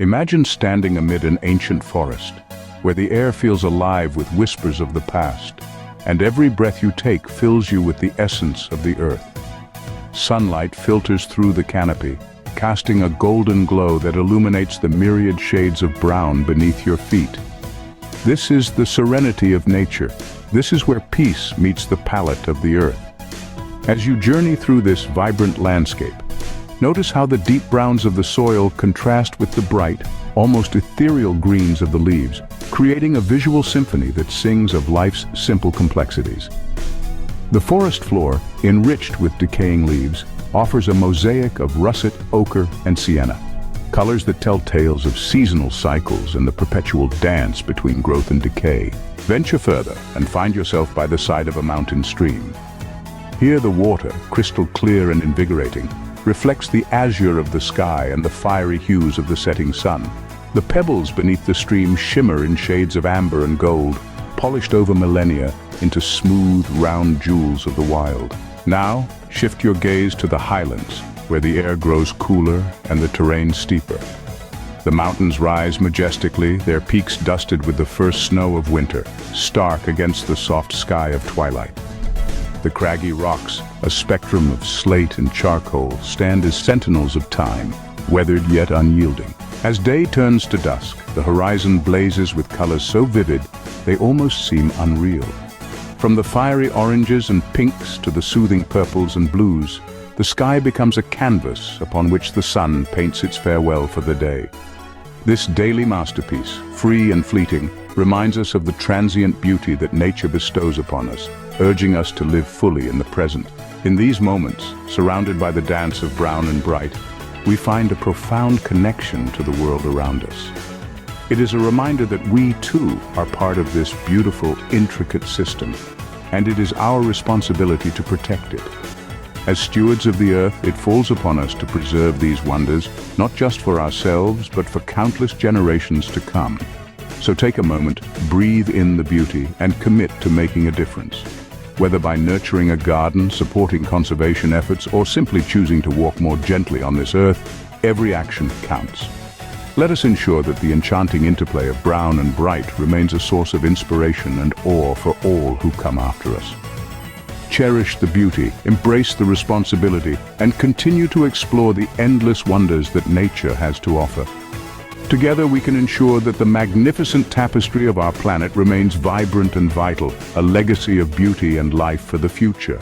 Imagine standing amid an ancient forest, where the air feels alive with whispers of the past, and every breath you take fills you with the essence of the earth. Sunlight filters through the canopy, casting a golden glow that illuminates the myriad shades of brown beneath your feet. This is the serenity of nature. This is where peace meets the palate of the earth. As you journey through this vibrant landscape, notice how the deep browns of the soil contrast with the bright, almost ethereal greens of the leaves, creating a visual symphony that sings of life's simple complexities. The forest floor, enriched with decaying leaves, offers a mosaic of russet, ochre, and sienna, colors that tell tales of seasonal cycles and the perpetual dance between growth and decay. Venture further and find yourself by the side of a mountain stream. Here the water, crystal clear and invigorating, reflects the azure of the sky and the fiery hues of the setting sun. The pebbles beneath the stream shimmer in shades of amber and gold, polished over millennia into smooth, round jewels of the wild. Now, shift your gaze to the highlands, where the air grows cooler and the terrain steeper. The mountains rise majestically, their peaks dusted with the first snow of winter, stark against the soft sky of twilight. The craggy rocks, a spectrum of slate and charcoal, stand as sentinels of time, weathered yet unyielding. As day turns to dusk, the horizon blazes with colors so vivid they almost seem unreal. From the fiery oranges and pinks to the soothing purples and blues, the sky becomes a canvas upon which the sun paints its farewell for the day. This daily masterpiece, free and fleeting, reminds us of the transient beauty that nature bestows upon us, urging us to live fully in the present. In these moments, surrounded by the dance of brown and bright, we find a profound connection to the world around us. It is a reminder that we, too, are part of this beautiful, intricate system, and it is our responsibility to protect it. As stewards of the earth, it falls upon us to preserve these wonders, not just for ourselves, but for countless generations to come. So take a moment, breathe in the beauty, and commit to making a difference. Whether by nurturing a garden, supporting conservation efforts, or simply choosing to walk more gently on this earth, every action counts. Let us ensure that the enchanting interplay of brown and bright remains a source of inspiration and awe for all who come after us. Cherish the beauty, embrace the responsibility, and continue to explore the endless wonders that nature has to offer. Together we can ensure that the magnificent tapestry of our planet remains vibrant and vital, a legacy of beauty and life for the future.